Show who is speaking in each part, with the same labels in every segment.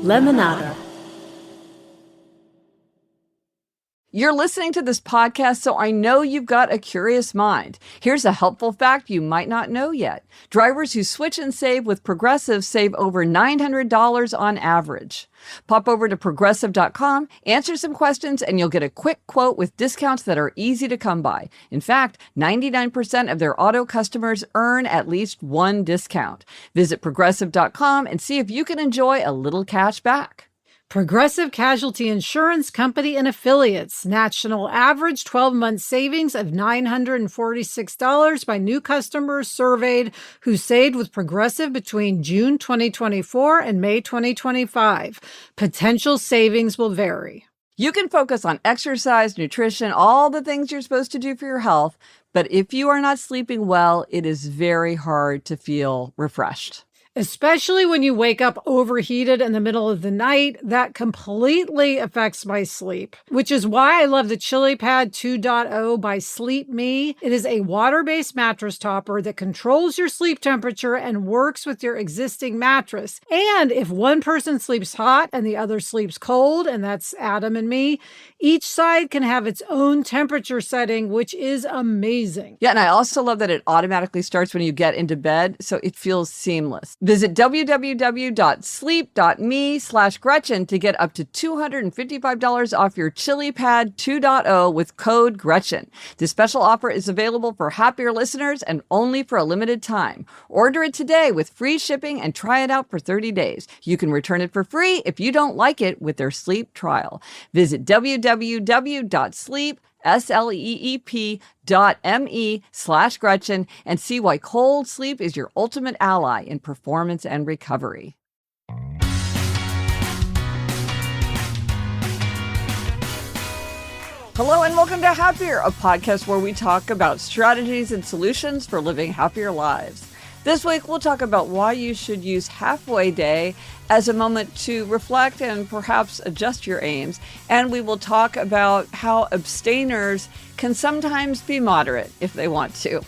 Speaker 1: Lemonada.
Speaker 2: You're listening to this podcast, so I know you've got a curious mind. Here's a helpful fact you might not know yet. Drivers who switch and save with Progressive save over $900 on average. Pop over to Progressive.com, answer some questions, and you'll get a quick quote with discounts that are easy to come by. In fact, 99% of their auto customers earn at least one discount. Visit Progressive.com and see if you can enjoy a little cash back.
Speaker 3: Progressive Casualty Insurance Company and Affiliates. National average 12-month savings of $946 by new customers surveyed who saved with Progressive between June 2024 and May 2025. Potential savings will vary.
Speaker 2: You can focus on exercise, nutrition, all the things you're supposed to do for your health, but if you are not sleeping well, it is very hard to feel refreshed.
Speaker 3: Especially when you wake up overheated in the middle of the night, that completely affects my sleep, which is why I love the ChiliPad 2.0 by Sleep Me. It is a water-based mattress topper that controls your sleep temperature and works with your existing mattress. And if one person sleeps hot and the other sleeps cold, and that's Adam and me, each side can have its own temperature setting, which is amazing.
Speaker 2: Yeah, and I also love that it automatically starts when you get into bed, so it feels seamless. Visit www.sleep.me/Gretchen to get up to $255 off your ChiliPad 2.0 with code Gretchen. This special offer is available for happier listeners and only for a limited time. Order it today with free shipping and try it out for 30 days. You can return it for free if you don't like it with their sleep trial. Visit www.sleep.me/Gretchen and see why cold sleep is your ultimate ally in performance and recovery. Hello and welcome to Happier, a podcast where we talk about strategies and solutions for living happier lives. This week, we'll talk about why you should use Halfway Day as a moment to reflect and perhaps adjust your aims. And we will talk about how abstainers can sometimes be moderate if they want to.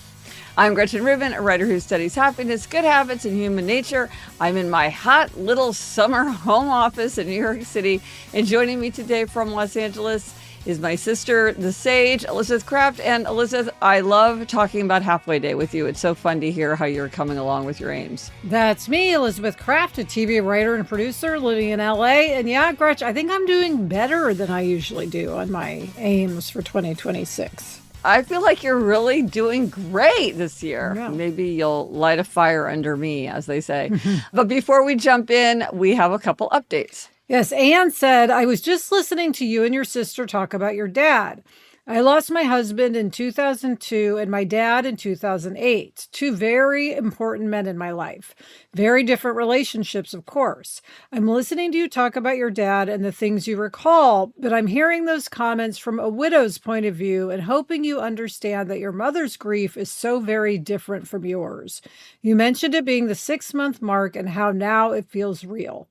Speaker 2: I'm Gretchen Rubin, a writer who studies happiness, good habits, and human nature. I'm in my hot little summer home office in New York City. And joining me today from Los Angeles is my sister, the sage, Elizabeth Kraft. And Elizabeth, I love talking about Halfway Day with you. It's so fun to hear how you're coming along with your aims.
Speaker 3: That's me, Elizabeth Kraft, a TV writer and producer living in LA. And yeah, Gretch, I think I'm doing better than I usually do on my aims for 2026.
Speaker 2: I feel like you're really doing great this year.
Speaker 3: Yeah.
Speaker 2: Maybe you'll light a fire under me, as they say. But before we jump in, we have a couple updates.
Speaker 3: Yes, Anne said, I was just listening to you and your sister talk about your dad. I lost my husband in 2002 and my dad in 2008. Two very important men in my life. Very different relationships, of course. I'm listening to you talk about your dad and the things you recall, but I'm hearing those comments from a widow's point of view and hoping you understand that your mother's grief is so very different from yours. You mentioned it being the 6-month mark and how now it feels real.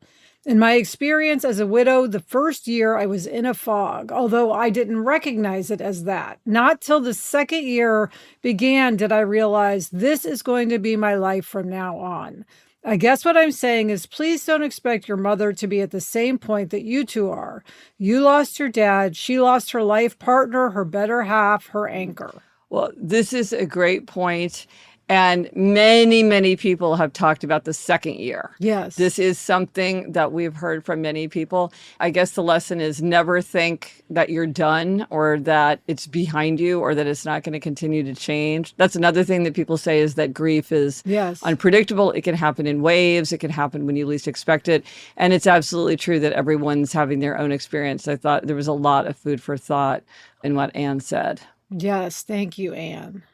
Speaker 3: In my experience as a widow, the first year I was in a fog, although I didn't recognize it as that. Not till the second year began did I realize this is going to be my life from now on. I guess what I'm saying is please don't expect your mother to be at the same point that you two are. You lost your dad, she lost her life partner, her better half, her anchor.
Speaker 2: Well, this is a great point. And many, many people have talked about the second year.
Speaker 3: Yes.
Speaker 2: This is something that we've heard from many people. I guess the lesson is never think that you're done or that it's behind you or that it's not going to continue to change. That's another thing that people say is that grief is unpredictable. It can happen in waves. It can happen when you least expect it. And it's absolutely true that everyone's having their own experience. I thought there was a lot of food for thought in what Anne said.
Speaker 3: Yes. Thank you, Anne.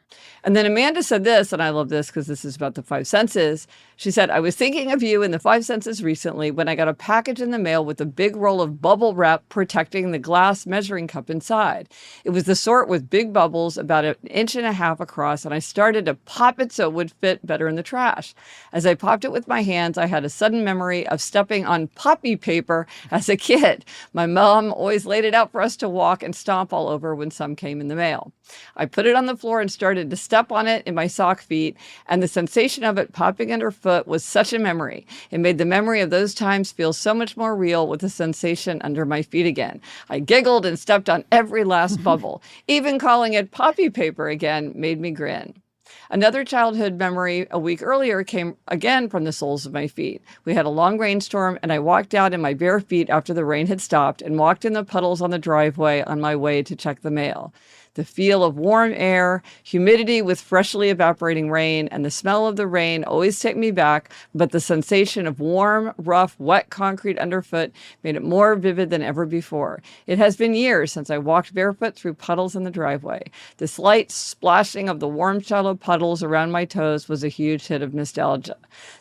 Speaker 2: And then Amanda said this, and I love this because this is about the 5 senses. She said, I was thinking of you in the 5 senses recently when I got a package in the mail with a big roll of bubble wrap protecting the glass measuring cup inside. It was the sort with big bubbles about 1.5 inches across, and I started to pop it so it would fit better in the trash. As I popped it with my hands, I had a sudden memory of stepping on poppy paper as a kid. My mom always laid it out for us to walk and stomp all over when some came in the mail. I put it on the floor and started to step on it in my sock feet, and the sensation of it popping underfoot was such a memory. It made the memory of those times feel so much more real with the sensation under my feet again. I giggled and stepped on every last bubble. Even calling it poppy paper again made me grin. Another childhood memory a week earlier came again from the soles of my feet. We had a long rainstorm, and I walked out in my bare feet after the rain had stopped and walked in the puddles on the driveway on my way to check the mail. The feel of warm air, humidity with freshly evaporating rain, and the smell of the rain always take me back, but the sensation of warm, rough, wet concrete underfoot made it more vivid than ever before. It has been years since I walked barefoot through puddles in the driveway. The slight splashing of the warm, shallow puddles around my toes was a huge hit of nostalgia.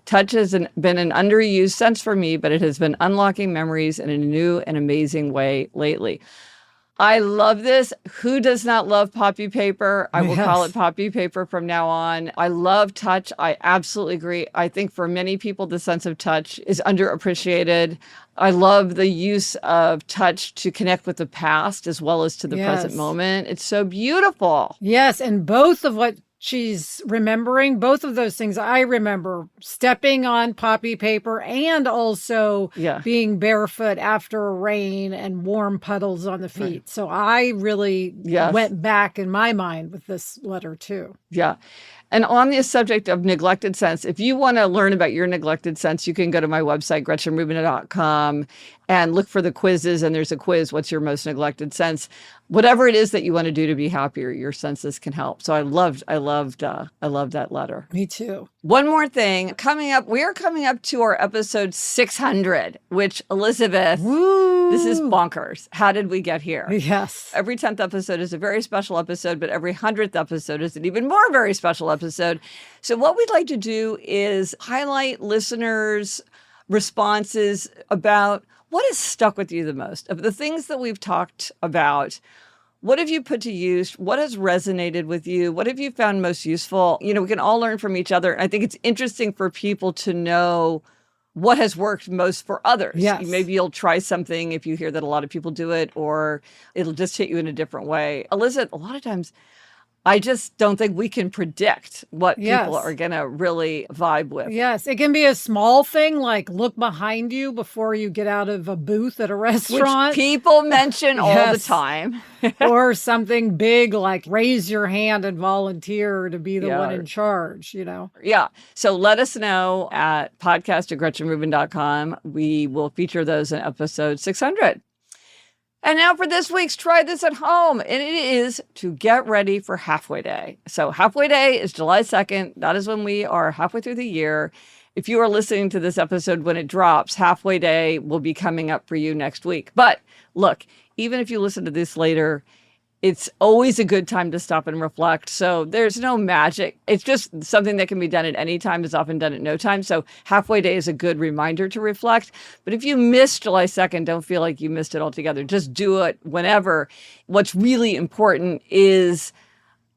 Speaker 2: Touch has been an underused sense for me, but it has been unlocking memories in a new and amazing way lately. I love this. Who does not love poppy paper? I will call it poppy paper from now on. I love touch. I absolutely agree. I think for many people, the sense of touch is underappreciated. I love the use of touch to connect with the past as well as to the present moment. It's so beautiful.
Speaker 3: Yes, and both of what she's remembering, both of those things I remember, stepping on poppy paper and also being barefoot after a rain and warm puddles on the feet. Right. So I really went back in my mind with this letter too.
Speaker 2: Yeah. And on the subject of neglected sense, if you want to learn about your neglected sense, you can go to my website, GretchenRubin.com, and look for the quizzes. And there's a quiz, what's your most neglected sense? Whatever it is that you want to do to be happier, your senses can help. So I loved that letter.
Speaker 3: Me too.
Speaker 2: One more thing coming up. We are coming up to our episode 600, which Elizabeth, this is bonkers. How did we get here?
Speaker 3: Yes.
Speaker 2: Every 10th episode is a very special episode, but every 100th episode is an even more very special episode. So what we'd like to do is highlight listeners' responses about what has stuck with you the most? Of the things that we've talked about, what have you put to use? What has resonated with you? What have you found most useful? You know, we can all learn from each other. I think it's interesting for people to know what has worked most for others.
Speaker 3: Yes.
Speaker 2: Maybe you'll try something if you hear that a lot of people do it, or it'll just hit you in a different way. Elizabeth, a lot of times, I just don't think we can predict what people are going to really vibe with.
Speaker 3: Yes. It can be a small thing like look behind you before you get out of a booth at a restaurant.
Speaker 2: Which people mention all the time.
Speaker 3: Or something big like raise your hand and volunteer to be the one in charge, you know?
Speaker 2: Yeah. So let us know at podcast@GretchenRubin.com. We will feature those in episode 600. And now for this week's Try This at Home, and it is to get ready for Halfway Day. So Halfway Day is July 2nd. That is when we are halfway through the year. If you are listening to this episode when it drops, Halfway Day will be coming up for you next week. But look, even if you listen to this later, it's always a good time to stop and reflect. So there's no magic. It's just something that can be done at any time, is often done at no time. So Halfway Day is a good reminder to reflect. But if you missed July 2nd, don't feel like you missed it altogether. Just do it whenever. What's really important is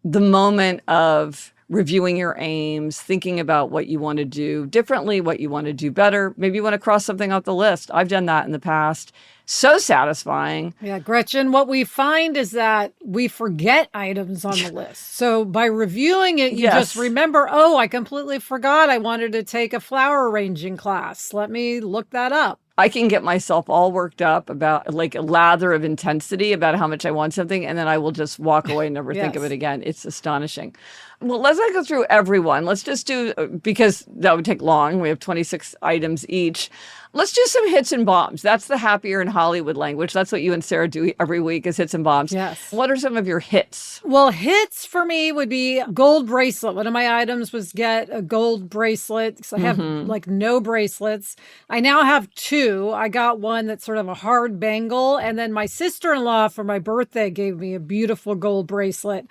Speaker 2: the moment of reviewing your aims, thinking about what you want to do differently, what you want to do better. Maybe you want to cross something off the list. I've done that in the past. So satisfying.
Speaker 3: Yeah, Gretchen, what we find is that we forget items on the list. So by reviewing it, you just remember, oh, I completely forgot I wanted to take a flower arranging class. Let me look that up.
Speaker 2: I can get myself all worked up about like a lather of intensity about how much I want something, and then I will just walk away and never think of it again. It's astonishing. Well, let's not go through everyone. Let's just do, because that would take long. We have 26 items each. Let's do some hits and bombs. That's the happier in Hollywood language. That's what you and Sarah do every week, is hits and bombs.
Speaker 3: Yes.
Speaker 2: What are some of your hits?
Speaker 3: Well, hits for me would be gold bracelet. One of my items was get a gold bracelet because I have like no bracelets. I now have two. I got one that's sort of a hard bangle. And then my sister-in-law for my birthday gave me a beautiful gold bracelet.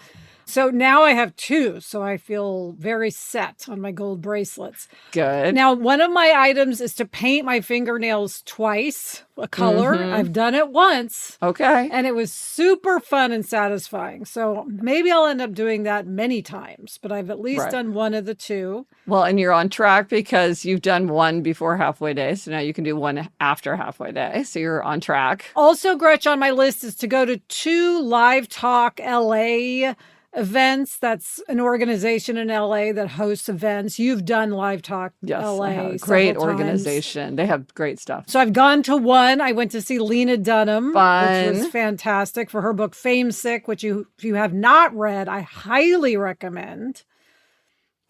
Speaker 3: So now I have 2, so I feel very set on my gold bracelets.
Speaker 2: Good.
Speaker 3: Now, one of my items is to paint my fingernails twice, a color. I've done it once.
Speaker 2: Okay.
Speaker 3: And it was super fun and satisfying. So maybe I'll end up doing that many times, but I've at least done one of the 2.
Speaker 2: Well, and you're on track because you've done one before halfway day. So now you can do one after halfway day. So you're on track.
Speaker 3: Also, Gretchen, on my list is to go to 2 Live Talk LA events. That's an organization in LA that hosts events. You've done Live Talk LA.
Speaker 2: Great organization. They have great stuff.
Speaker 3: So I've gone to one. I went to see Lena Dunham,
Speaker 2: Fun.
Speaker 3: which was fantastic, for her book Fame Sick, which if you have not read, I highly recommend.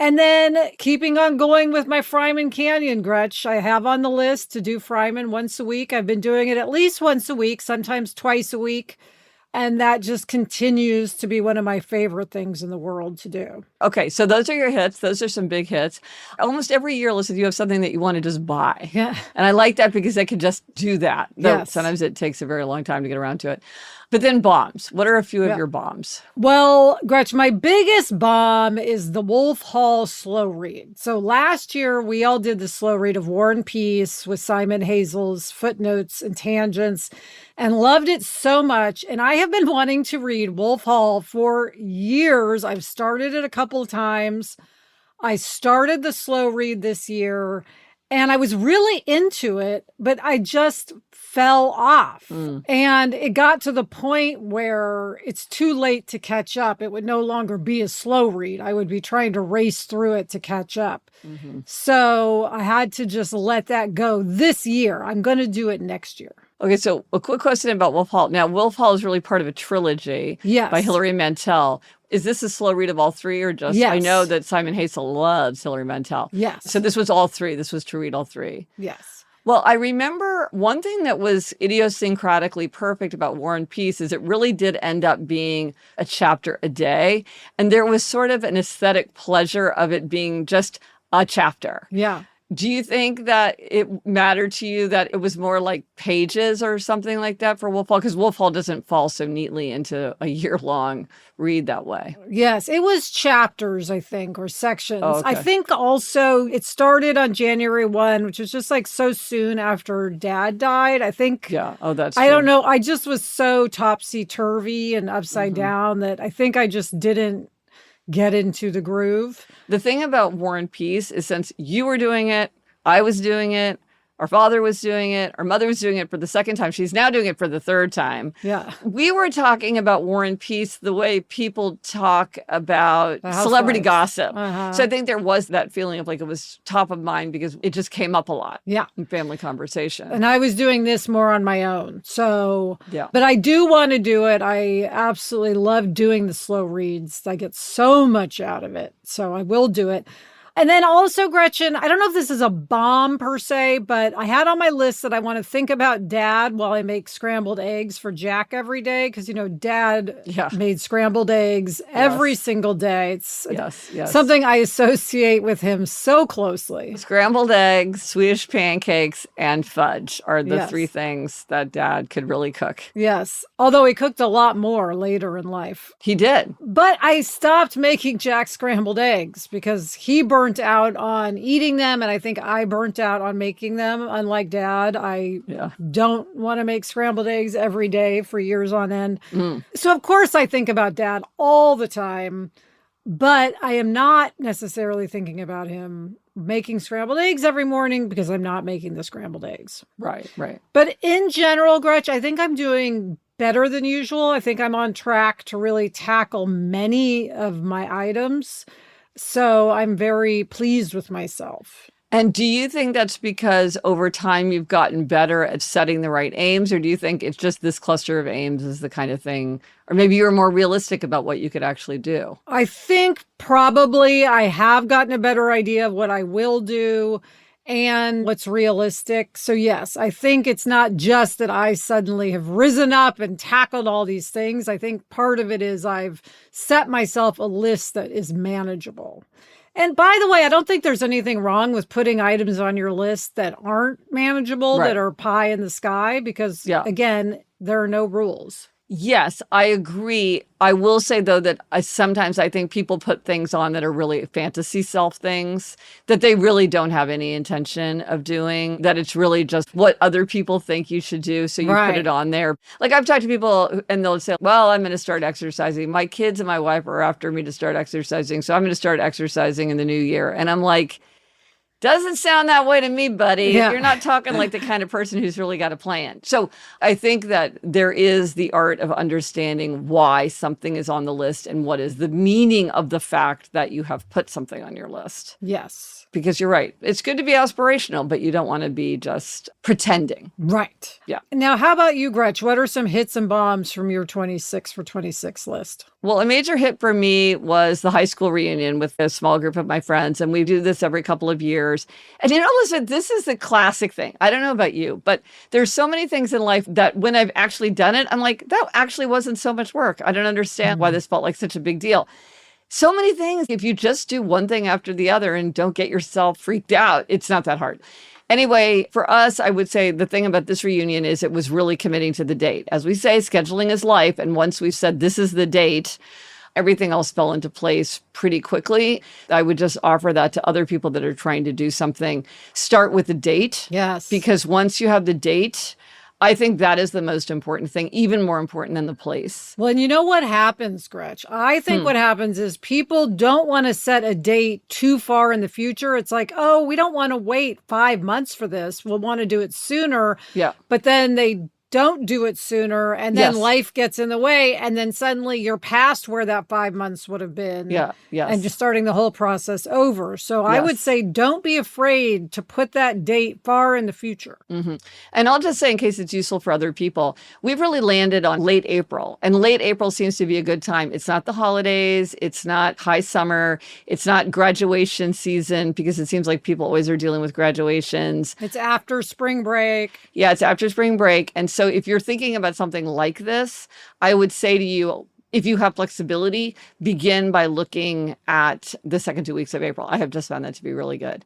Speaker 3: And then keeping on going with my Fryman Canyon, Gretch, I have on the list to do Fryman once a week. I've been doing it at least once a week, sometimes twice a week. And that just continues to be one of my favorite things in the world to do.
Speaker 2: Okay, so those are your hits. Those are some big hits. Almost every year, Lisa, you have something that you want to just buy.
Speaker 3: Yeah.
Speaker 2: And I like that because I can just do that. Though
Speaker 3: Yes.
Speaker 2: sometimes it takes a very long time to get around to it. But then bombs. What are a few of your bombs?
Speaker 3: Well, Gretch, my biggest bomb is the Wolf Hall slow read. So last year, we all did the slow read of War and Peace with Simon Hazel's footnotes and tangents and loved it so much. And I have been wanting to read Wolf Hall for years. I've started it a couple of times. I started the slow read this year and I was really into it, but I just fell off. And it got to the point where it's too late to catch up. It would no longer be a slow read. I would be trying to race through it to catch up. So I had to just let that go this year. I'm going to do it next year.
Speaker 2: Okay, so a quick question about Wolf Hall. Now, Wolf Hall is really part of a trilogy by Hilary Mantel. Is this a slow read of all 3 or just?
Speaker 3: Yes.
Speaker 2: I know that Simon Hazel loves Hilary Mantel.
Speaker 3: Yes.
Speaker 2: So this was all 3. This was to read all 3.
Speaker 3: Yes.
Speaker 2: Well, I remember one thing that was idiosyncratically perfect about War and Peace is it really did end up being a chapter a day. And there was sort of an aesthetic pleasure of it being just a chapter.
Speaker 3: Yeah.
Speaker 2: Do you think that it mattered to you that it was more like pages or something like that for Wolf Hall? Because Wolf Hall doesn't fall so neatly into a year-long read that way.
Speaker 3: Yes, it was chapters, I think, or sections.
Speaker 2: Oh, okay.
Speaker 3: I think also it started on January 1, which was just like so soon after Dad died. I think.
Speaker 2: Yeah. Oh, that's
Speaker 3: I
Speaker 2: true.
Speaker 3: don't know. I just was so topsy-turvy and upside down that I think I just didn't get into the groove.
Speaker 2: The thing about War and Peace is since you were doing it, I was doing it, our father was doing it, our mother was doing it for the second time. She's now doing it for the 3rd time.
Speaker 3: Yeah.
Speaker 2: We were talking about War and Peace the way people talk about celebrity gossip. So I think there was that feeling of like it was top of mind because it just came up a lot in family conversation.
Speaker 3: And I was doing this more on my own. So,
Speaker 2: yeah.
Speaker 3: But I do want to do it. I absolutely love doing the slow reads. I get so much out of it. So I will do it. And then also, Gretchen, I don't know if this is a bomb per se, but I had on my list that I want to think about Dad while I make scrambled eggs for Jack every day. Because, you know, Dad made scrambled eggs every single day. It's something I associate with him so closely.
Speaker 2: Scrambled eggs, Swedish pancakes, and fudge are the 3 things that Dad could really cook.
Speaker 3: Yes. Although he cooked a lot more later in life.
Speaker 2: He did.
Speaker 3: But I stopped making Jack scrambled eggs because he burnt out on eating them, and I think I burnt out on making them. Unlike Dad, I don't want to make scrambled eggs every day for years on end. So of course I think about Dad all the time, but I am not necessarily thinking about him making scrambled eggs every morning because I'm not making the scrambled eggs.
Speaker 2: Right.
Speaker 3: But in general, Gretch, I think I'm doing better than usual. I think I'm on track to really tackle many of my items. So I'm very pleased with myself.
Speaker 2: And do you think that's because over time you've gotten better at setting the right aims, or do you think it's just this cluster of aims is the kind of thing, or maybe you're more realistic about what you could actually do?
Speaker 3: I think probably I have gotten a better idea of what I will do and what's realistic. So yes, I think it's not just that I suddenly have risen up and tackled all these things. I think part of it is I've set myself a list that is manageable. And by the way, I don't think there's anything wrong with putting items on your list that aren't manageable, that are pie in the sky, because again, there are no rules.
Speaker 2: Yes, I agree. I will say, though, that sometimes I think people put things on that are really fantasy self things that they really don't have any intention of doing, that it's really just what other people think you should do. So you put it on there. Like I've talked to people and they'll say, well, I'm going to start exercising. My kids and my wife are after me to start exercising. So I'm going to start exercising in the new year. And I'm like, doesn't sound that way to me, buddy. Yeah. You're not talking like the kind of person who's really got a plan. So I think that there is the art of understanding why something is on the list and what is the meaning of the fact that you have put something on your list.
Speaker 3: Yes.
Speaker 2: Because you're right. It's good to be aspirational, but you don't want to be just pretending.
Speaker 3: Right.
Speaker 2: Yeah.
Speaker 3: Now, how about you, Gretch? What are some hits and bombs from your 26 for 26 list?
Speaker 2: Well, a major hit for me was the high school reunion with a small group of my friends. And we do this every couple of years. And Elizabeth, this is the classic thing. I don't know about you, but there's so many things in life that when I've actually done it, I'm like, that actually wasn't so much work. I don't understand why this felt like such a big deal. So many things. If you just do one thing after the other and don't get yourself freaked out, it's not that hard. Anyway, for us, I would say the thing about this reunion is it was really committing to the date. As we say, scheduling is life. And once we've said this is the date, everything else fell into place pretty quickly. I would just offer that to other people that are trying to do something. Start with the date.
Speaker 3: Yes.
Speaker 2: Because once you have the date, I think that is the most important thing, even more important than the place.
Speaker 3: Well, and you know what happens, Gretch? I think what happens is people don't want to set a date too far in the future. It's like, oh, we don't want to wait 5 months for this. We'll want to do it sooner.
Speaker 2: Yeah.
Speaker 3: But then they don't do it sooner, and then life gets in the way, and then suddenly you're past where that 5 months would have been.
Speaker 2: Yeah, yes.
Speaker 3: And just starting the whole process over. So I would say don't be afraid to put that date far in the future.
Speaker 2: Mm-hmm. And I'll just say, in case it's useful for other people, we've really landed on late April. And late April seems to be a good time. It's not the holidays. It's not high summer. It's not graduation season, because it seems like people always are dealing with graduations.
Speaker 3: It's after spring break.
Speaker 2: Yeah, it's after spring break. And so if you're thinking about something like this, I would say to you, if you have flexibility, begin by looking at the second 2 weeks of April. I have just found that to be really good.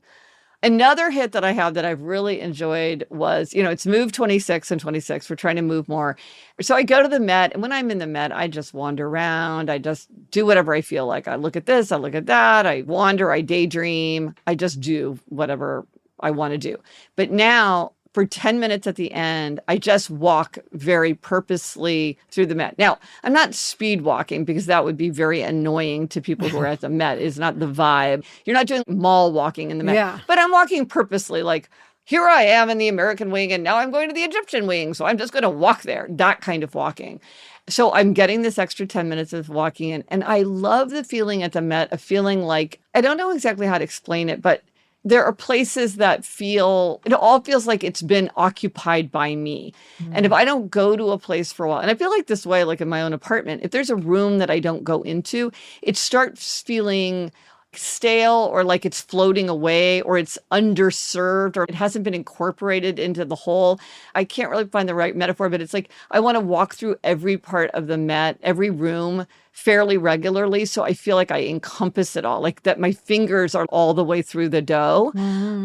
Speaker 2: Another hit that I have that I've really enjoyed was, it's Move 26 and 26. We're trying to move more. So I go to the Met, and when I'm in the Met, I just wander around. I just do whatever I feel like. I look at this, I look at that. I wander, I daydream. I just do whatever I want to do. But now, for 10 minutes at the end, I just walk very purposely through the Met. Now, I'm not speed walking because that would be very annoying to people who are at the Met. It's not the vibe. You're not doing mall walking in the Met.
Speaker 3: Yeah.
Speaker 2: But I'm walking purposely, like, here I am in the American wing, and now I'm going to the Egyptian wing, so I'm just going to walk there. That kind of walking. So I'm getting this extra 10 minutes of walking in, and I love the feeling at the Met of feeling like, I don't know exactly how to explain it, but there are places that it all feels like it's been occupied by me. And if I don't go to a place for a while, and I feel like this way, like in my own apartment, if there's a room that I don't go into, it starts feeling stale, or like it's floating away, or it's underserved, or it hasn't been incorporated into the whole. I can't really find the right metaphor, but it's like I want to walk through every part of the Met, every room fairly regularly, so I feel like I encompass it all, like that my fingers are all the way through the dough.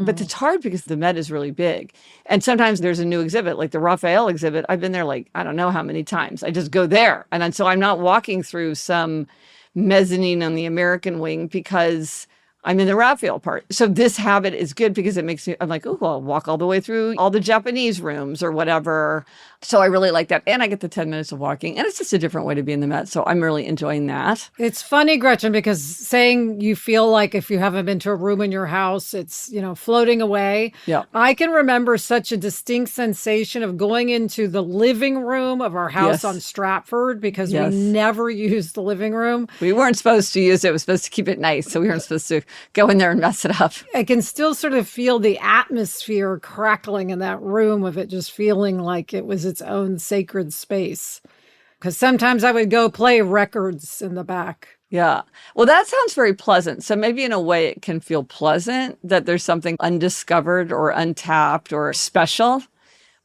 Speaker 2: But it's hard because the Met is really big. And sometimes there's a new exhibit, like the Raphael exhibit. I've been there like, I don't know how many times. I just go there. And then, so I'm not walking through some mezzanine on the American wing because I'm in the Raphael part. So this habit is good because it makes me, I'm like, oh, I'll walk all the way through all the Japanese rooms or whatever. So I really like that. And I get the 10 minutes of walking. And it's just a different way to be in the Met. So I'm really enjoying that.
Speaker 3: It's funny, Gretchen, because saying you feel like if you haven't been to a room in your house, it's, floating away.
Speaker 2: Yeah.
Speaker 3: I can remember such a distinct sensation of going into the living room of our house on Stratford, because we never used the living room.
Speaker 2: We weren't supposed to use it. It was supposed to keep it nice. So we weren't supposed to go in there and mess it up.
Speaker 3: I can still sort of feel the atmosphere crackling in that room of it just feeling like it was its own sacred space. Because sometimes I would go play records in the back.
Speaker 2: Yeah. Well, that sounds very pleasant. So maybe in a way it can feel pleasant that there's something undiscovered or untapped or special.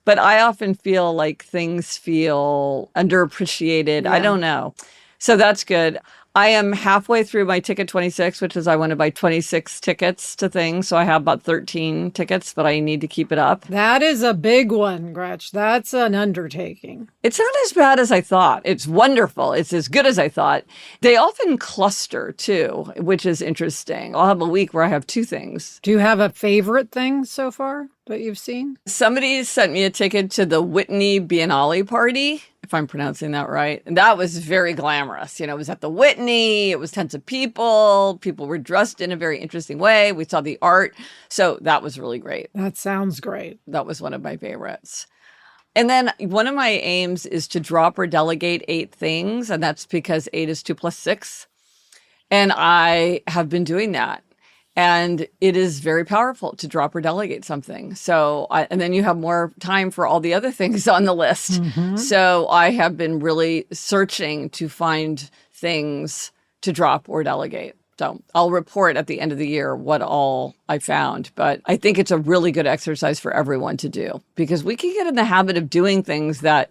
Speaker 2: But I often feel like things feel underappreciated. I don't know. So that's good. I am halfway through my ticket 26, which is I want to buy 26 tickets to things. So I have about 13 tickets, but I need to keep it up.
Speaker 3: That is a big one, Gretch. That's an undertaking.
Speaker 2: It's not as bad as I thought. It's wonderful. It's as good as I thought. They often cluster too, which is interesting. I'll have a week where I have 2 things.
Speaker 3: Do you have a favorite thing so far that you've seen?
Speaker 2: Somebody sent me a ticket to the Whitney Biennale party, if I'm pronouncing that right. And that was very glamorous. It was at the Whitney. It was tons of people. People were dressed in a very interesting way. We saw the art. So that was really great.
Speaker 3: That sounds great.
Speaker 2: That was one of my favorites. And then one of my aims is to drop or delegate 8 things. And that's because 8 is 2 plus 6. And I have been doing that. And it is very powerful to drop or delegate something. And then you have more time for all the other things on the list. Mm-hmm. So I have been really searching to find things to drop or delegate. So I'll report at the end of the year what all I found. But I think it's a really good exercise for everyone to do, because we can get in the habit of doing things that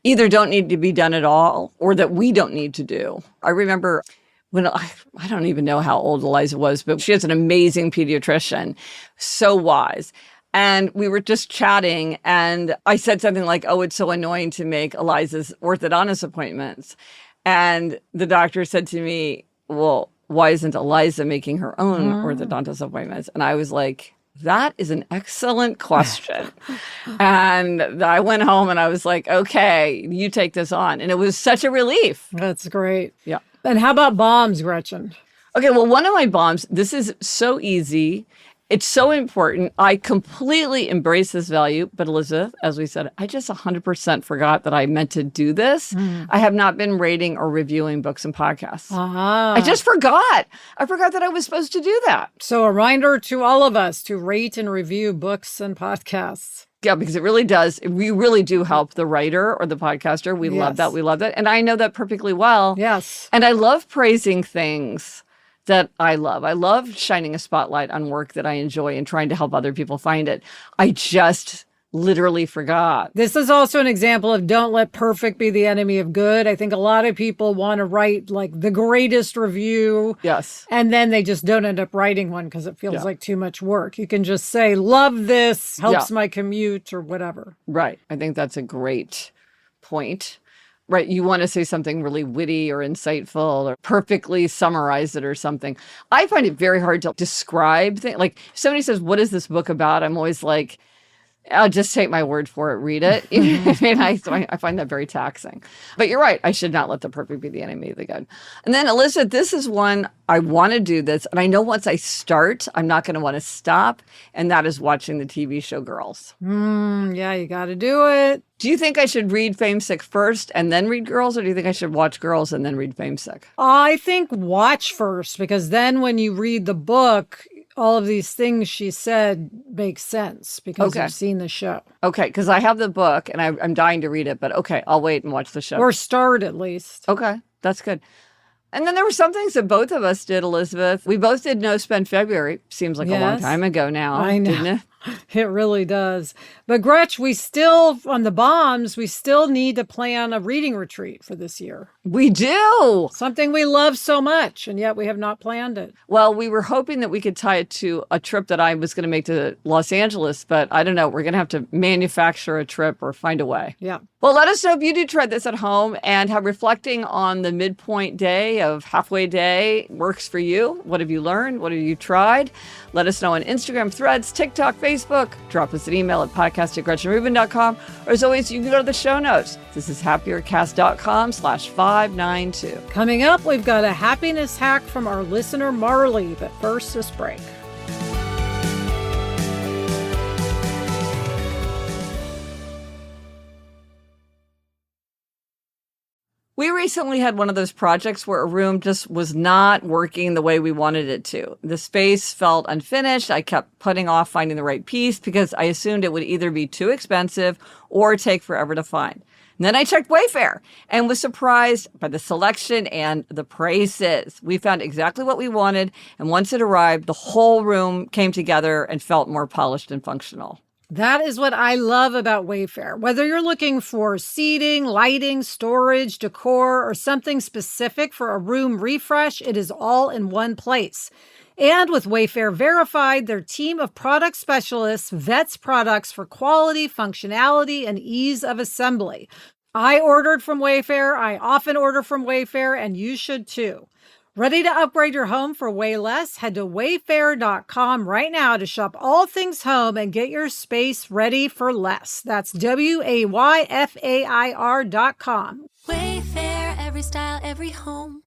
Speaker 2: either don't need to be done at all or that we don't need to do. I remember when I don't even know how old Eliza was, but she has an amazing pediatrician, so wise. And we were just chatting, and I said something like, oh, it's so annoying to make Eliza's orthodontist appointments. And the doctor said to me, well, why isn't Eliza making her own orthodontist appointments? And I was like, that is an excellent question. And I went home and I was like, okay, you take this on. And it was such a relief.
Speaker 3: That's great.
Speaker 2: Yeah.
Speaker 3: And how about bombs, Gretchen?
Speaker 2: Okay, well, one of my bombs, this is so easy. It's so important. I completely embrace this value. But Elizabeth, as we said, I just 100% forgot that I meant to do this. I have not been rating or reviewing books and podcasts. I just forgot. I forgot that I was supposed to do that.
Speaker 3: So a reminder to all of us to rate and review books and podcasts.
Speaker 2: Yeah, because it really does. We really do help the writer or the podcaster. We love that. We love that. And I know that perfectly well.
Speaker 3: Yes.
Speaker 2: And I love praising things that I love. I love shining a spotlight on work that I enjoy and trying to help other people find it. I just literally forgot.
Speaker 3: This is also an example of don't let perfect be the enemy of good. I think a lot of people want to write like the greatest review.
Speaker 2: Yes.
Speaker 3: And then they just don't end up writing one because it feels like too much work. You can just say, love this, helps my commute or whatever.
Speaker 2: Right. I think that's a great point. Right. You want to say something really witty or insightful or perfectly summarize it or something. I find it very hard to describe things. Like if somebody says, what is this book about? I'm always like, I'll just take my word for it, read it. I find that very taxing. But you're right. I should not let the perfect be the enemy of the good. And then, Elizabeth, this is one I want to do this. And I know once I start, I'm not going to want to stop. And that is watching the TV show Girls.
Speaker 3: Yeah, you got to do it.
Speaker 2: Do you think I should read Famesick first and then read Girls? Or do you think I should watch Girls and then read Famesick?
Speaker 3: I think watch first, because then when you read the book, all of these things she said make sense because you've seen the show.
Speaker 2: Okay, because I have the book and I'm dying to read it, but okay, I'll wait and watch the show.
Speaker 3: Or start at least.
Speaker 2: Okay, that's good. And then there were some things that both of us did, Elizabeth. We both did No Spend February. Seems like a long time ago now.
Speaker 3: I know.
Speaker 2: Didn't it?
Speaker 3: It really does. But Gretch, we still, on the bombs, we still need to plan a reading retreat for this year.
Speaker 2: We do.
Speaker 3: Something we love so much, and yet we have not planned it.
Speaker 2: Well, we were hoping that we could tie it to a trip that I was going to make to Los Angeles, but I don't know. We're going to have to manufacture a trip or find a way.
Speaker 3: Yeah.
Speaker 2: Well, let us know if you do try this at home and how reflecting on the midpoint day of halfway day works for you. What have you learned? What have you tried? Let us know on Instagram, Threads, TikTok, Facebook. Drop us an email at podcast@GretchenRubin.com. Or as always, you can go to the show notes. This is happiercast.com/592.
Speaker 3: Coming up, we've got a happiness hack from our listener, Marley. But first, this break.
Speaker 2: We recently had one of those projects where a room just was not working the way we wanted it to. The space felt unfinished. I kept putting off finding the right piece because I assumed it would either be too expensive or take forever to find. And then I checked Wayfair and was surprised by the selection and the prices. We found exactly what we wanted. And once it arrived, the whole room came together and felt more polished and functional.
Speaker 3: That is what I love about Wayfair. Whether you're looking for seating, lighting, storage, decor, or something specific for a room refresh, it is all in one place. And with Wayfair Verified, their team of product specialists vets products for quality, functionality, and ease of assembly. I ordered from Wayfair. I often order from Wayfair, and you should too. Ready to upgrade your home for way less? Head to wayfair.com right now to shop all things home and get your space ready for less. That's WAYFAIR.com.
Speaker 1: Wayfair, every style, every home.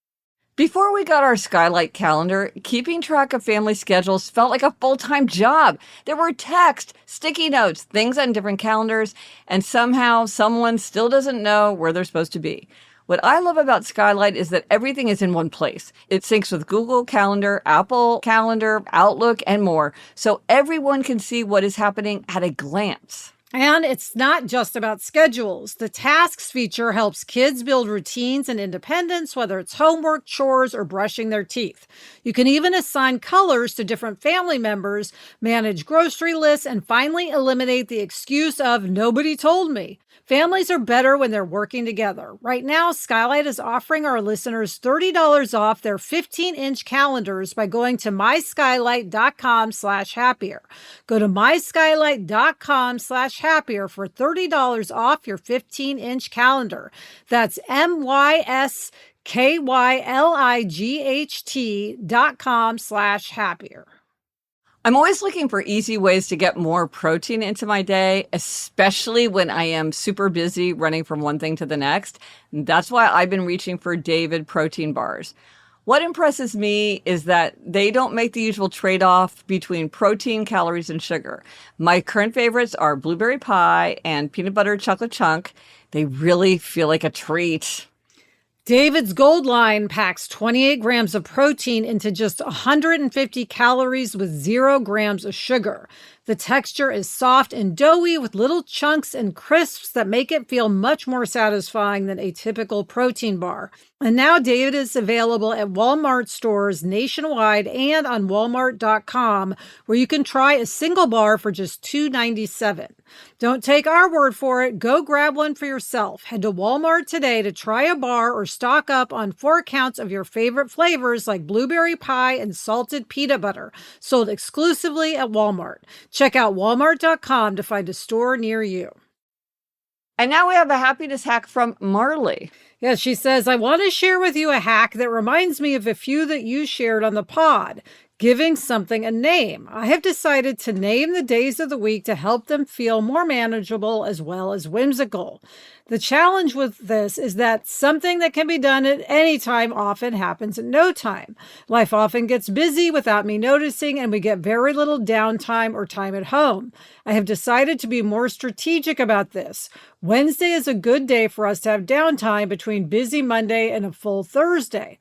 Speaker 2: Before we got our Skylight calendar, keeping track of family schedules felt like a full-time job. There were texts, sticky notes, things on different calendars, and somehow someone still doesn't know where they're supposed to be. What I love about Skylight is that everything is in one place. It syncs with Google Calendar, Apple Calendar, Outlook, and more, so everyone can see what is happening at a glance.
Speaker 3: And it's not just about schedules. The tasks feature helps kids build routines and independence, whether it's homework, chores, or brushing their teeth. You can even assign colors to different family members, manage grocery lists, and finally eliminate the excuse of nobody told me. Families are better when they're working together. Right now, Skylight is offering our listeners $30 off their 15-inch calendars by going to myskylight.com/happier. Go to myskylight.com/happier for $30 off your 15-inch calendar. That's myskylight.com/happier.
Speaker 2: I'm always looking for easy ways to get more protein into my day, especially when I am super busy running from one thing to the next. That's why I've been reaching for David protein bars. What impresses me is that they don't make the usual trade-off between protein, calories, and sugar. My current favorites are blueberry pie and peanut butter chocolate chunk. They really feel like a treat.
Speaker 3: David's Gold line packs 28 grams of protein into just 150 calories with 0 grams of sugar. The texture is soft and doughy with little chunks and crisps that make it feel much more satisfying than a typical protein bar. And now David is available at Walmart stores nationwide and on walmart.com, where you can try a single bar for just $2.97. Don't take our word for it. Go grab one for yourself. Head to Walmart today to try a bar or stock up on 4 counts of your favorite flavors like blueberry pie and salted peanut butter, sold exclusively at Walmart. Check out walmart.com to find a store near you.
Speaker 2: And now we have a happiness hack from Marley.
Speaker 3: Yes, she says, I want to share with you a hack that reminds me of a few that you shared on the pod. Giving something a name. I have decided to name the days of the week to help them feel more manageable as well as whimsical. The challenge with this is that something that can be done at any time often happens at no time. Life often gets busy without me noticing, and we get very little downtime or time at home. I have decided to be more strategic about this. Wednesday is a good day for us to have downtime between busy Monday and a full Thursday.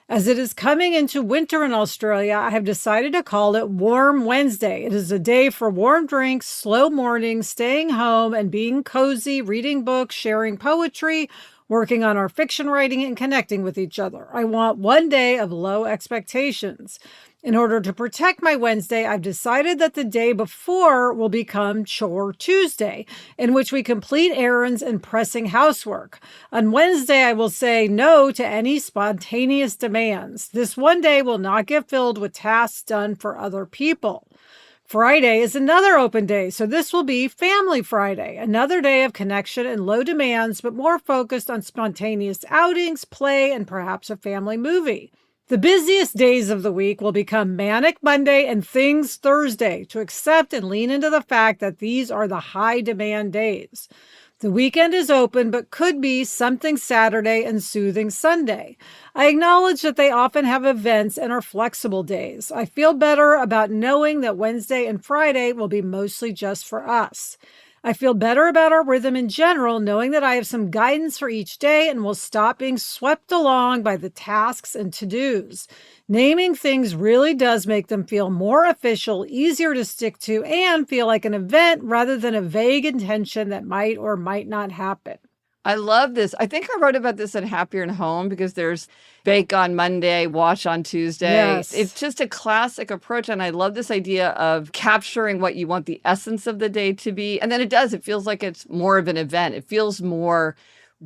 Speaker 3: As it is coming into winter in Australia, I have decided to call it Warm Wednesday. It is a day for warm drinks, slow mornings, staying home and being cozy, reading books, sharing poetry, working on our fiction writing, and connecting with each other. I want one day of low expectations. In order to protect my Wednesday, I've decided that the day before will become Chore Tuesday, in which we complete errands and pressing housework. On Wednesday, I will say no to any spontaneous demands. This one day will not get filled with tasks done for other people. Friday is another open day, so this will be Family Friday, another day of connection and low demands, but more focused on spontaneous outings, play, and perhaps a family movie. The busiest days of the week will become Manic Monday and Things Thursday, to accept and lean into the fact that these are the high-demand days. The weekend is open, but could be Something Saturday and Soothing Sunday. I acknowledge that they often have events and are flexible days. I feel better about knowing that Wednesday and Friday will be mostly just for us. I feel better about our rhythm in general, knowing that I have some guidance for each day and will stop being swept along by the tasks and to-dos. Naming things really does make them feel more official, easier to stick to, and feel like an event rather than a vague intention that might or might not happen.
Speaker 2: I love this. I think I wrote about this in Happier and Home because there's bake on Monday, wash on Tuesday.
Speaker 3: Yes.
Speaker 2: It's just a classic approach. And I love this idea of capturing what you want the essence of the day to be. And then it feels like it's more of an event. It feels more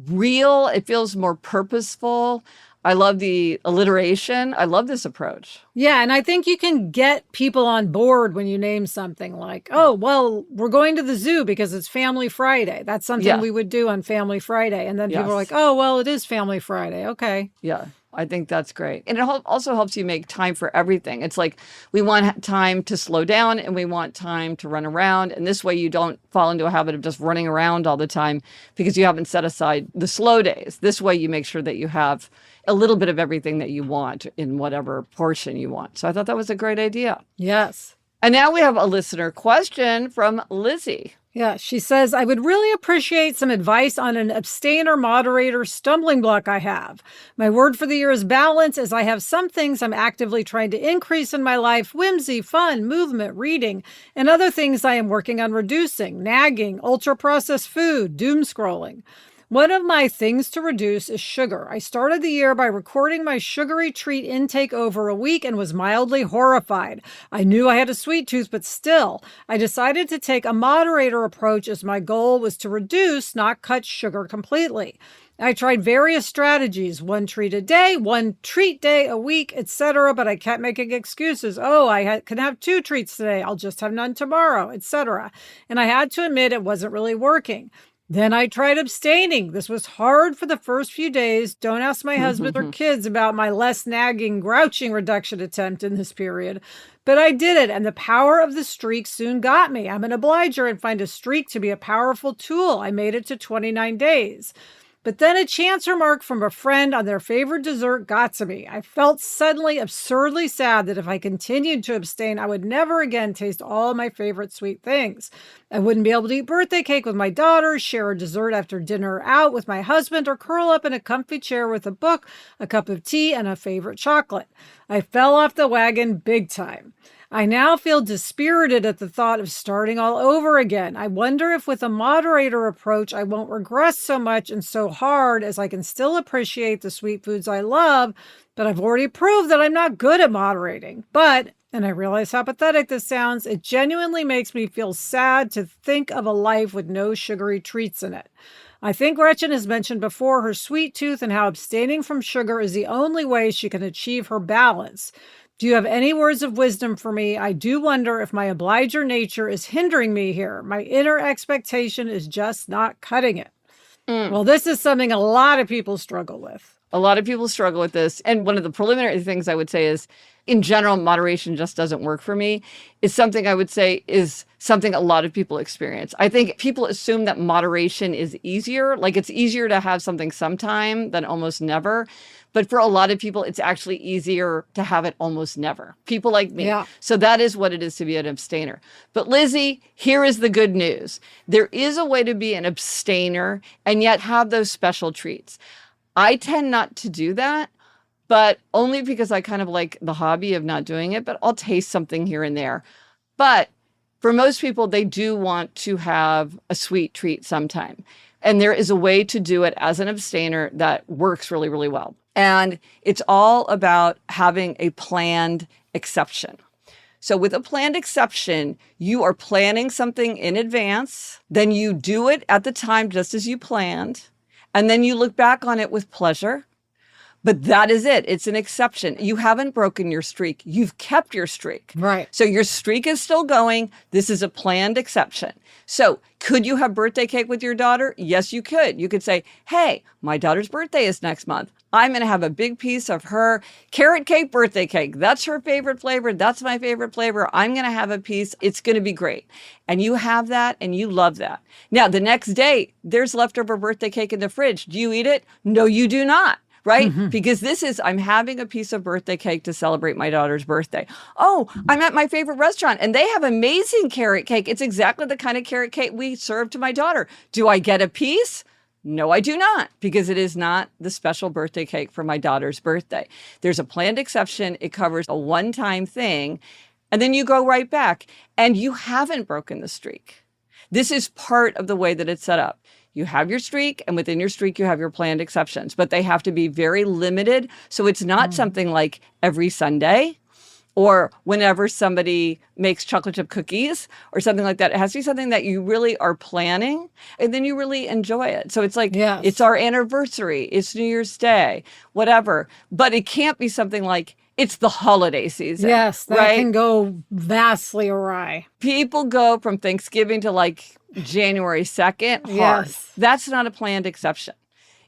Speaker 2: real. It feels more purposeful. I love the alliteration. I love this approach.
Speaker 3: Yeah, and I think you can get people on board when you name something like, oh, well, we're going to the zoo because it's Family Friday. That's something we would do on Family Friday. And then people are like, oh, well, it is Family Friday. Okay.
Speaker 2: Yeah, I think that's great. And it also helps you make time for everything. It's like we want time to slow down and we want time to run around. And this way you don't fall into a habit of just running around all the time because you haven't set aside the slow days. This way you make sure that you have a little bit of everything that you want in whatever portion you want. So I thought that was a great idea.
Speaker 3: Yes.
Speaker 2: And now we have a listener question from Lizzie.
Speaker 3: Yeah, she says, I would really appreciate some advice on an abstainer moderator stumbling block I have. My word for the year is balance, as I have some things I'm actively trying to increase in my life: whimsy, fun, movement, reading, and other things I am working on reducing: nagging, ultra-processed food, doom scrolling. One of my things to reduce is sugar. I started the year by recording my sugary treat intake over a week and was mildly horrified. I knew I had a sweet tooth, but still, I decided to take a moderator approach as my goal was to reduce, not cut sugar completely. I tried various strategies: one treat a day, one treat day a week, etc., but I kept making excuses. Oh, can have 2 treats today. I'll just have none tomorrow, etc. And I had to admit it wasn't really working. Then I tried abstaining. This was hard for the first few days. Don't ask my husband or kids about my less nagging, grouching reduction attempt in this period. But I did it, and the power of the streak soon got me. I'm an obliger and find a streak to be a powerful tool. I made it to 29 days. But then a chance remark from a friend on their favorite dessert got to me. I felt suddenly absurdly sad that if I continued to abstain, I would never again taste all my favorite sweet things. I wouldn't be able to eat birthday cake with my daughter, share a dessert after dinner out with my husband, or curl up in a comfy chair with a book, a cup of tea, and a favorite chocolate. I fell off the wagon big time. I now feel dispirited at the thought of starting all over again. I wonder if with a moderator approach, I won't regress so much and so hard, as I can still appreciate the sweet foods I love, but I've already proved that I'm not good at moderating. But, and I realize how pathetic this sounds, it genuinely makes me feel sad to think of a life with no sugary treats in it. I think Gretchen has mentioned before her sweet tooth and how abstaining from sugar is the only way she can achieve her balance. Do you have any words of wisdom for me? I do wonder if my obliger nature is hindering me here. My inner expectation is just not cutting it. Well, this is something a lot of people struggle with.
Speaker 2: A lot of people struggle with this. And one of the preliminary things I would say is, in general, moderation just doesn't work for me. It's something I would say is something a lot of people experience. I think people assume that moderation is easier. Like it's easier to have something sometime than almost never. But for a lot of people, it's actually easier to have it almost never. People like me. Yeah. So that is what it is to be an abstainer. But Lizzie, here is the good news. There is a way to be an abstainer and yet have those special treats. I tend not to do that, but only because I kind of like the hobby of not doing it, but I'll taste something here and there. But for most people, they do want to have a sweet treat sometime. And there is a way to do it as an abstainer that works really, really well. And it's all about having a planned exception. So with a planned exception, you are planning something in advance, then you do it at the time just as you planned, and then you look back on it with pleasure. But that is it. It's an exception. You haven't broken your streak. You've kept your streak.
Speaker 3: Right.
Speaker 2: So your streak is still going. This is a planned exception. So could you have birthday cake with your daughter? Yes, you could. You could say, hey, my daughter's birthday is next month. I'm going to have a big piece of her carrot cake birthday cake. That's her favorite flavor. That's my favorite flavor. I'm going to have a piece. It's going to be great. And you have that and you love that. Now, the next day, there's leftover birthday cake in the fridge. Do you eat it? No, you do not. Right? Mm-hmm. Because I'm having a piece of birthday cake to celebrate my daughter's birthday. Oh, I'm at my favorite restaurant and they have amazing carrot cake. It's exactly the kind of carrot cake we serve to my daughter. Do I get a piece? No, I do not, because it is not the special birthday cake for my daughter's birthday. There's a planned exception. It covers a one-time thing. And then you go right back and you haven't broken the streak. This is part of the way that it's set up. You have your streak, and within your streak, you have your planned exceptions, but they have to be very limited. So it's not something like every Sunday or whenever somebody makes chocolate chip cookies or something like that. It has to be something that you really are planning and then you really enjoy it. So it's like, it's our anniversary, it's New Year's Day, whatever. But it can't be something like, it's the holiday season.
Speaker 3: Yes, that
Speaker 2: right?
Speaker 3: can go vastly awry.
Speaker 2: People go from Thanksgiving to like January 2nd hard.
Speaker 3: Yes.
Speaker 2: That's not a planned exception.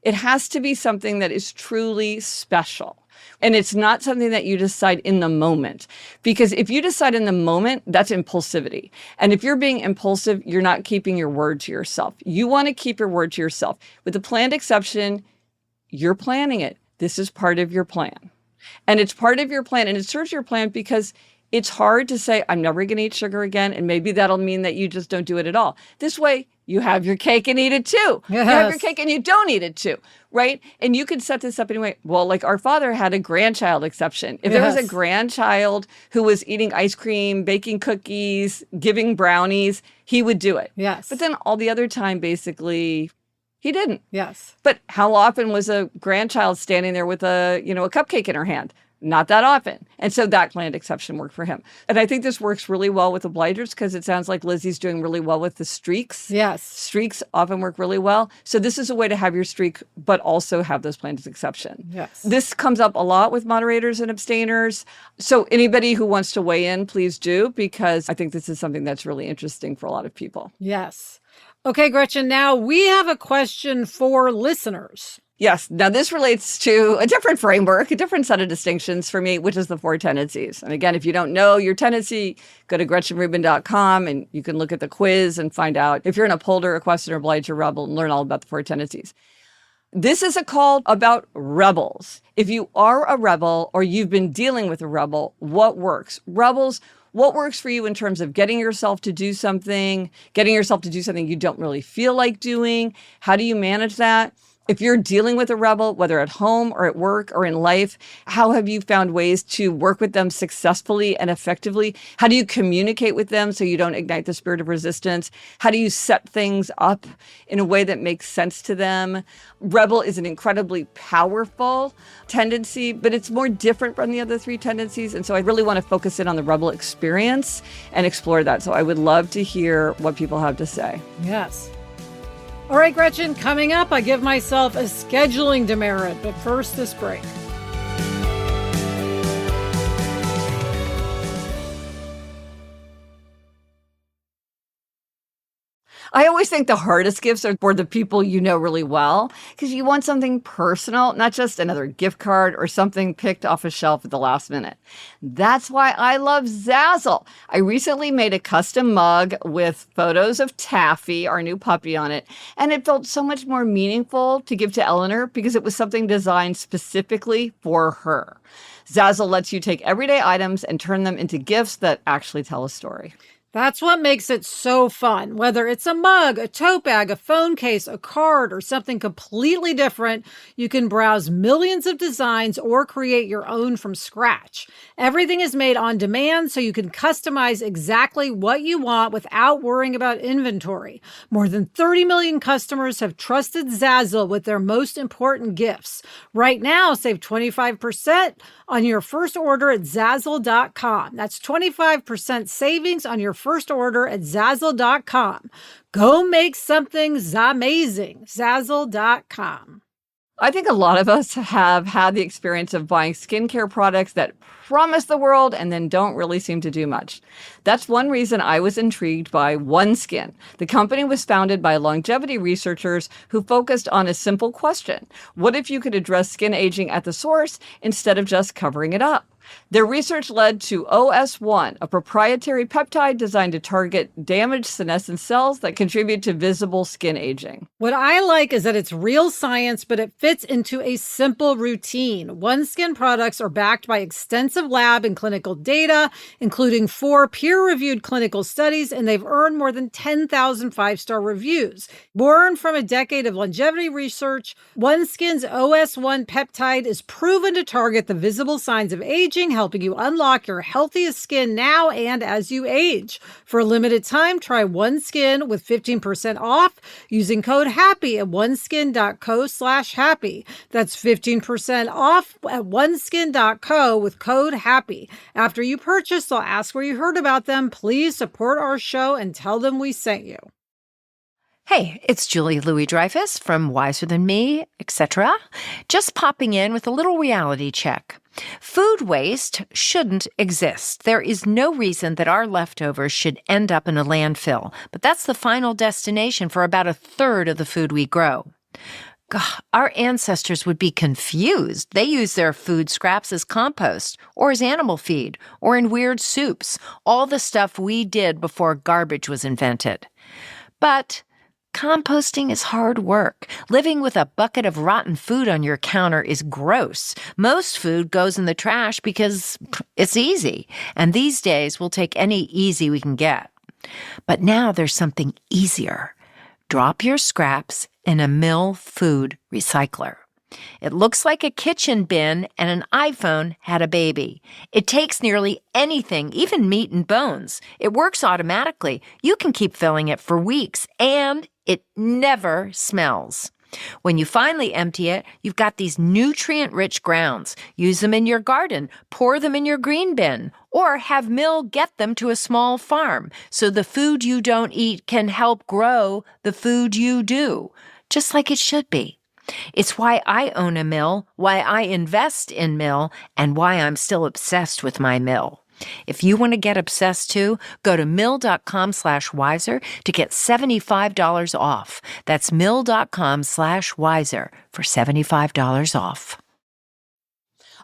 Speaker 2: It has to be something that is truly special. And it's not something that you decide in the moment. Because if you decide in the moment, that's impulsivity. And if you're being impulsive, you're not keeping your word to yourself. You want to keep your word to yourself. With the planned exception, you're planning it. This is part of your plan. And it's part of your plan. And it serves your plan because it's hard to say, I'm never going to eat sugar again. And maybe that'll mean that you just don't do it at all. This way, you have your cake and eat it too.
Speaker 3: Yes.
Speaker 2: You have your cake and you don't eat it too, right? And you can set this up anyway. Well, like our father had a grandchild exception. If there was a grandchild who was eating ice cream, baking cookies, giving brownies, he would do it.
Speaker 3: Yes.
Speaker 2: But then all the other time, basically, he didn't.
Speaker 3: Yes.
Speaker 2: But how often was a grandchild standing there with a cupcake in her hand? Not that often. And so that planned exception worked for him. And I think this works really well with obligers because it sounds like Lizzie's doing really well with the streaks.
Speaker 3: Yes.
Speaker 2: Streaks often work really well. So this is a way to have your streak, but also have those planned exception.
Speaker 3: Yes.
Speaker 2: This comes up a lot with moderators and abstainers. So anybody who wants to weigh in, please do, because I think this is something that's really interesting for a lot of people.
Speaker 3: Yes. Okay, Gretchen, now we have a question for listeners.
Speaker 2: Yes. Now, this relates to a different framework, a different set of distinctions for me, which is the 4 tendencies. And again, if you don't know your tendency, go to GretchenRubin.com and you can look at the quiz and find out if you're an upholder, a questioner, obliger, rebel, and learn all about the 4 tendencies. This is a call about rebels. If you are a rebel or you've been dealing with a rebel, what works? Rebels, what works for you in terms of getting yourself to do something you don't really feel like doing? How do you manage that? If you're dealing with a rebel, whether at home or at work or in life, how have you found ways to work with them successfully and effectively? How do you communicate with them so you don't ignite the spirit of resistance? How do you set things up in a way that makes sense to them? Rebel is an incredibly powerful tendency, but it's more different from the other 3 tendencies. And so I really want to focus in on the rebel experience and explore that. So I would love to hear what people have to say.
Speaker 3: Yes. All right, Gretchen, coming up, I give myself a scheduling demerit, but first this break.
Speaker 2: I always think the hardest gifts are for the people you know really well, because you want something personal, not just another gift card or something picked off a shelf at the last minute. That's why I love Zazzle. I recently made a custom mug with photos of Taffy, our new puppy, on it, and it felt so much more meaningful to give to Eleanor because it was something designed specifically for her. Zazzle lets you take everyday items and turn them into gifts that actually tell a story.
Speaker 3: That's what makes it so fun. Whether it's a mug, a tote bag, a phone case, a card, or something completely different, you can browse millions of designs or create your own from scratch. Everything is made on demand, so you can customize exactly what you want without worrying about inventory. More than 30 million customers have trusted Zazzle with their most important gifts. Right now, save 25% on your first order at Zazzle.com. That's 25% savings on your first order at Zazzle.com. Go make something amazing. Zazzle.com.
Speaker 2: I think a lot of us have had the experience of buying skincare products that promise the world and then don't really seem to do much. That's one reason I was intrigued by OneSkin. The company was founded by longevity researchers who focused on a simple question. What if you could address skin aging at the source instead of just covering it up? Their research led to OS1, a proprietary peptide designed to target damaged senescent cells that contribute to visible skin aging.
Speaker 3: What I like is that it's real science, but it fits into a simple routine. OneSkin products are backed by extensive lab and clinical data, including 4 peer-reviewed clinical studies, and they've earned more than 10,000 5-star reviews. Born from a decade of longevity research, OneSkin's OS1 peptide is proven to target the visible signs of aging anti-aging, helping you unlock your healthiest skin now and as you age. For a limited time, try OneSkin with 15% off using code HAPPY at oneskin.co/happy. That's 15% off at oneskin.co with code HAPPY. After you purchase, they'll ask where you heard about them. Please support our show and tell them we sent you.
Speaker 4: Hey, it's Julie Louis-Dreyfus from Wiser Than Me, etc. Just popping in with a little reality check. Food waste shouldn't exist. There is no reason that our leftovers should end up in a landfill, but that's the final destination for about a third of the food we grow. God, our ancestors would be confused. They used their food scraps as compost, or as animal feed, or in weird soups, all the stuff we did before garbage was invented. But composting is hard work. Living with a bucket of rotten food on your counter is gross. Most food goes in the trash because it's easy. And these days, we'll take any easy we can get. But now there's something easier. Drop your scraps in a mill food recycler. It looks like a kitchen bin and an iPhone had a baby. It takes nearly anything, even meat and bones. It works automatically. You can keep filling it for weeks, and it never smells. When you finally empty it, you've got these nutrient-rich grounds. Use them in your garden, pour them in your green bin, or have Mill get them to a small farm so the food you don't eat can help grow the food you do, just like it should be. It's why I own a mill, why I invest in Mill, and why I'm still obsessed with my mill. If you want to get obsessed too, go to mill.com/wiser to get $75 off. That's mill.com/wiser for $75 off.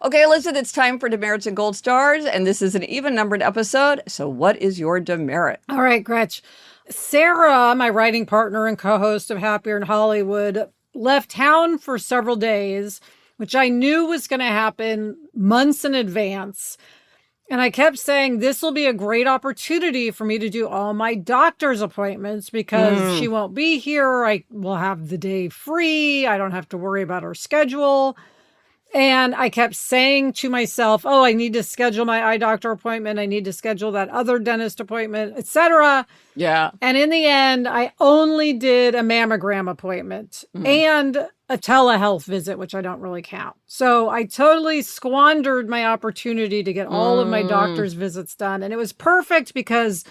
Speaker 2: Okay, Elizabeth, it's time for Demerits and Gold Stars, and this is an even-numbered episode, so what is your demerit?
Speaker 3: All right, Gretch. Sarah, my writing partner and co-host of Happier in Hollywood, left town for several days, which I knew was going to happen months in advance. And I kept saying, this will be a great opportunity for me to do all my doctor's appointments because she won't be here. I will have the day free. I don't have to worry about her schedule. And I kept saying to myself, oh, I need to schedule my eye doctor appointment. I need to schedule that other dentist appointment, etc.
Speaker 2: Yeah.
Speaker 3: And in the end, I only did a mammogram appointment and a telehealth visit, which I don't really count. So I totally squandered my opportunity to get all of my doctor's visits done. And it was perfect because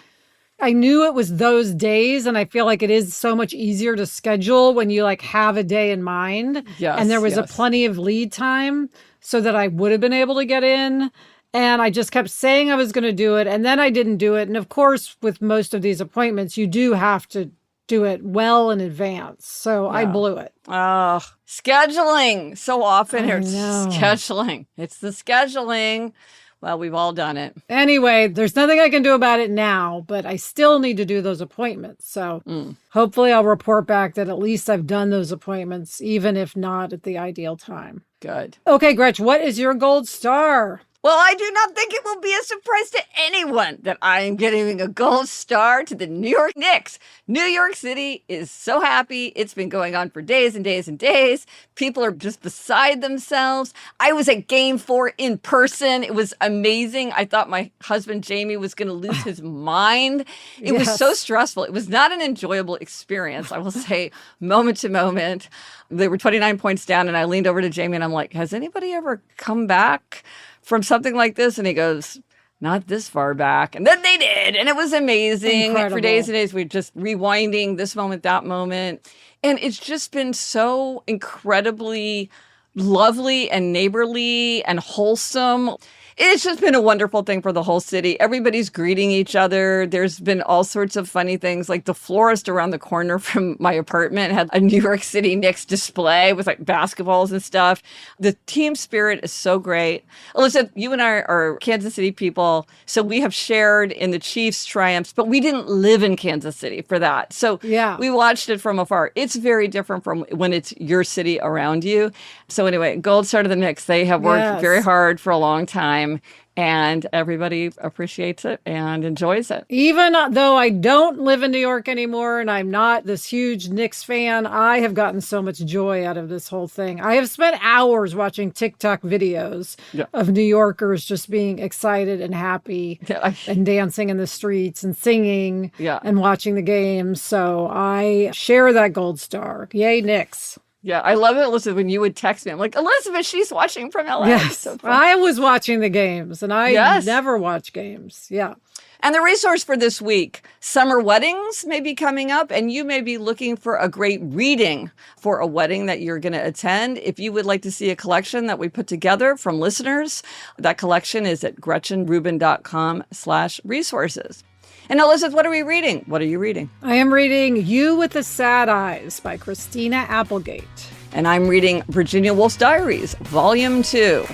Speaker 3: I knew it was those days, and I feel like it is so much easier to schedule when you have a day in mind.
Speaker 2: Yes,
Speaker 3: and there was a plenty of lead time so that I would have been able to get in. And I just kept saying I was going to do it, and then I didn't do it. And of course, with most of these appointments, you do have to do it well in advance. So I blew it.
Speaker 2: Oh, scheduling. So often it's scheduling. It's the scheduling. Well, we've all done it.
Speaker 3: Anyway, there's nothing I can do about it now, but I still need to do those appointments. So hopefully I'll report back that at least I've done those appointments, even if not at the ideal time.
Speaker 2: Good.
Speaker 3: Okay, Gretch, what is your gold star?
Speaker 2: Well, I do not think it will be a surprise to anyone that I am giving a gold star to the New York Knicks. New York City is so happy. It's been going on for days and days and days. People are just beside themselves. I was at Game 4 in person. It was amazing. I thought my husband, Jamie, was going to lose his mind. It was so stressful. It was not an enjoyable experience, I will say, moment to moment. They were 29 points down, and I leaned over to Jamie, and I'm like, has anybody ever come back from something like this? And he goes, not this far back. And then they did. And it was amazing.
Speaker 3: Incredible.
Speaker 2: For days and days, we're just rewinding this moment, that moment. And it's just been so incredibly lovely and neighborly and wholesome. It's just been a wonderful thing for the whole city. Everybody's greeting each other. There's been all sorts of funny things. Like the florist around the corner from my apartment had a New York City Knicks display with basketballs and stuff. The team spirit is so great. Elizabeth, you and I are Kansas City people, so we have shared in the Chiefs' triumphs, but we didn't live in Kansas City for that. So we watched it from afar. It's very different from when it's your city around you. So anyway, gold star to the Knicks. They have worked very hard for a long time. time, and everybody appreciates it and enjoys it.
Speaker 3: Even though I don't live in New York anymore and I'm not this huge Knicks fan, I have gotten so much joy out of this whole thing. I have spent hours watching TikTok videos of New Yorkers just being excited and happy and dancing in the streets and singing and watching the games. So I share that gold star. Yay, Knicks.
Speaker 2: Yeah, I love it, Elizabeth, when you would text me. I'm like, Elizabeth, she's watching from LA.
Speaker 3: Yes,
Speaker 2: so
Speaker 3: I was watching the games, and I never watch games. Yeah.
Speaker 2: And the resource for this week, summer weddings may be coming up, and you may be looking for a great reading for a wedding that you're going to attend. If you would like to see a collection that we put together from listeners, that collection is at gretchenrubin.com/resources. And Elizabeth, what are we reading? What are you reading?
Speaker 3: I am reading You with the Sad Eyes by Christina Applegate.
Speaker 2: And I'm reading Virginia Woolf's Diaries, Volume 2.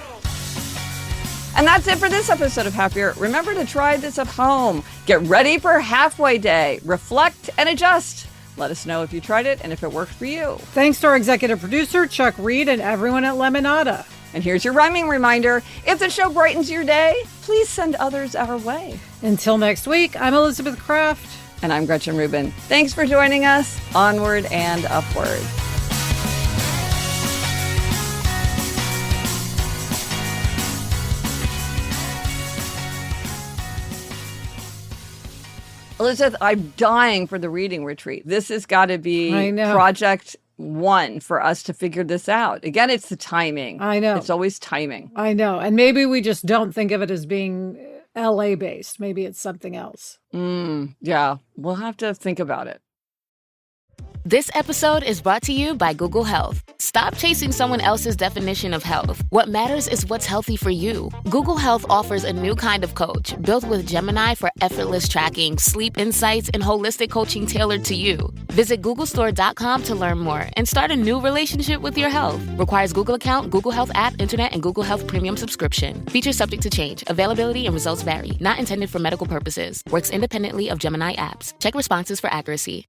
Speaker 2: And that's it for this episode of Happier. Remember to try this at home. Get ready for halfway day. Reflect and adjust. Let us know if you tried it and if it worked for you.
Speaker 3: Thanks to our executive producer, Chuck Reed, and everyone at Lemonada.
Speaker 2: And here's your rhyming reminder. If the show brightens your day, please send others our way.
Speaker 3: Until next week, I'm Elizabeth Kraft.
Speaker 2: And I'm Gretchen Rubin. Thanks for joining us. Onward and upward. Elizabeth, I'm dying for the reading retreat. This has got to be project one for us to figure this out. Again, it's the timing.
Speaker 3: I know.
Speaker 2: It's always timing.
Speaker 3: I know. And maybe we just don't think of it as being LA based. Maybe it's something else.
Speaker 2: Yeah, we'll have to think about it.
Speaker 5: This episode is brought to you by Google Health. Stop chasing someone else's definition of health. What matters is what's healthy for you. Google Health offers a new kind of coach built with Gemini for effortless tracking, sleep insights, and holistic coaching tailored to you. Visit googlestore.com to learn more and start a new relationship with your health. Requires Google account, Google Health app, internet, and Google Health Premium subscription. Features subject to change. Availability and results vary. Not intended for medical purposes. Works independently of Gemini apps. Check responses for accuracy.